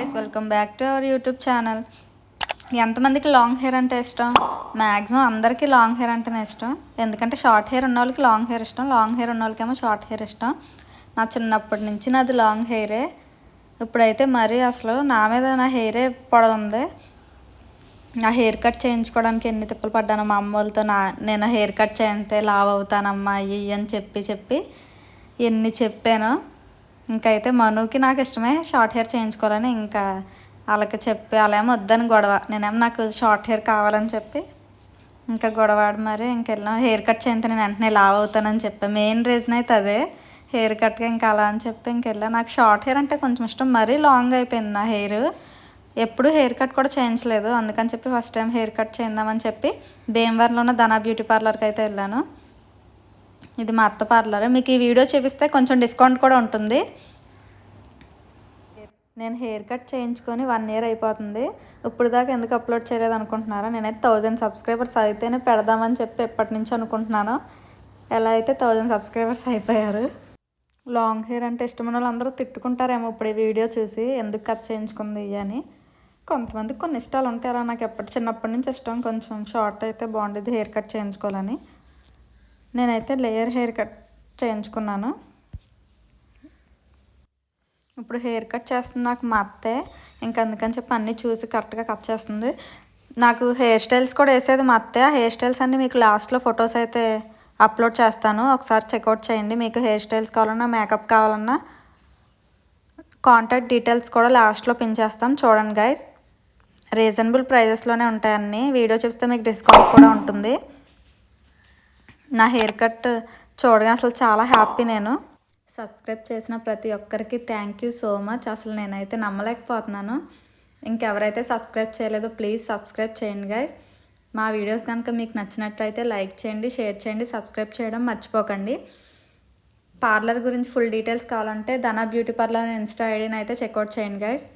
Guys, welcome back to our YouTube channel. ఎంతమందికి long hair అంటే ఇష్టం? మ్యాక్సిమం అందరికీ లాంగ్ హెయిర్ అంటేనే ఇష్టం. ఎందుకంటే షార్ట్ హెయిర్ ఉన్న వాళ్ళకి లాంగ్ హెయిర్ ఇష్టం, లాంగ్ హెయిర్ ఉన్న వాళ్ళకేమో షార్ట్ హెయిర్ ఇష్టం. నా చిన్నప్పటి నుంచి నాది లాంగ్ హెయిరే. ఇప్పుడైతే మరీ అసలు నా మీద నా హెయిరే పొడవుంది. నా హెయిర్ కట్ చేయించుకోవడానికి ఎన్ని తిప్పలు పడ్డాను మా అమ్మ వాళ్ళతో. నేను హెయిర్ కట్ చేయితే లావ్ అవుతానమ్మా ఇవి అని చెప్పి ఎన్ని చెప్పాను. ఇంకైతే మనుకి నాకు ఇష్టమే షార్ట్ హెయిర్ చేయించుకోవాలని, ఇంకా వాళ్ళకి చెప్పి అలా ఏమో వద్దని గొడవ, నేనేమో నాకు షార్ట్ హెయిర్ కావాలని చెప్పి ఇంకా గొడవాడు. మరి ఇంకెళ్ళాం హెయిర్ కట్ చేయితే నేను వెంటనే లావ్ అవుతానని చెప్పాను. మెయిన్ రీజన్ అయితే అదే, హెయిర్ కట్గా ఇంకా అలా అని చెప్పి ఇంకెళ్ళా. నాకు షార్ట్ హెయిర్ అంటే కొంచెం ఇష్టం, మరీ లాంగ్ అయిపోయింది నా హెయిర్. ఎప్పుడు హెయిర్ కట్ కూడా చేయించలేదు, అందుకని చెప్పి ఫస్ట్ టైం హెయిర్ కట్ చేద్దామని చెప్పి భీమవరంలో ఉన్న ధనా బ్యూటీ పార్లర్కి అయితే వెళ్ళాను. ఇది మా అత్త పార్లర్. మీకు ఈ వీడియో చూపిస్తే కొంచెం డిస్కౌంట్ కూడా ఉంటుంది. నేను హెయిర్ కట్ చేయించుకొని 1 year అయిపోతుంది. ఇప్పుడు దాకా ఎందుకు అప్లోడ్ చేయలేదు అనుకుంటున్నారా? నేనైతే 1000 సబ్స్క్రైబర్స్ అయితేనే పెడదామని చెప్పి ఎప్పటి నుంచి అనుకుంటున్నాను. ఎలా అయితే 1000 సబ్స్క్రైబర్స్ అయిపోయారు. లాంగ్ హెయిర్ అంటే ఇష్టమైన వాళ్ళు అందరూ తిట్టుకుంటారేమో ఇప్పుడు ఈ వీడియో చూసి, ఎందుకు కట్ చేయించుకుంది అని. కొంతమందికి కొన్ని ఇష్టాలు ఉంటాయి. అలా నాకు చిన్నప్పటి నుంచి ఇష్టం, కొంచెం షార్ట్ అయితే బాగుండేది హెయిర్ కట్ చేయించుకోవాలని. నేనైతే లేయర్ హెయిర్ కట్ చేయించుకున్నాను. ఇప్పుడు హెయిర్ కట్ చేస్తుంది నాకు మా అత్తే. ఇంకా అందుకని చెప్పి అన్నీ చూసి కరెక్ట్గా కట్ చేస్తుంది. నాకు హెయిర్ స్టైల్స్ కూడా వేసేది మా అత్తే. ఆ హెయిర్ స్టైల్స్ అన్నీ మీకు లాస్ట్లో ఫొటోస్ అయితే అప్లోడ్ చేస్తాను, ఒకసారి చెక్అవుట్ చేయండి. మీకు హెయిర్ స్టైల్స్ కావాలన్నా, మేకప్ కావాలన్నా కాంటాక్ట్ డీటెయిల్స్ కూడా లాస్ట్లో పిన్ చేస్తాం, చూడండి గైస్. రీజనబుల్ ప్రైజెస్లోనే ఉంటాయి అన్నీ. వీడియో చూస్తే మీకు డిస్కౌంట్ కూడా ఉంటుంది. నా హెయిర్ కట్ చూడగానే అసలు చాలా హ్యాపీ. నేను సబ్స్క్రైబ్ చేసిన ప్రతి ఒక్కరికి థ్యాంక్ యూ సో మచ్. అసలు నేనైతే నమ్మలేకపోతున్నాను. ఇంకెవరైతే సబ్స్క్రైబ్ చేయలేదో ప్లీజ్ సబ్స్క్రైబ్ చేయండి గైస్. మా వీడియోస్ కనుక మీకు నచ్చినట్లయితే లైక్ చేయండి, షేర్ చేయండి, సబ్స్క్రైబ్ చేయడం మర్చిపోకండి. పార్లర్ గురించి ఫుల్ డీటెయిల్స్ కావాలంటే ధనా బ్యూటీ పార్లర్ ఇన్స్టా ఐడిని అయితే చెక్అవుట్ చేయండి గైస్.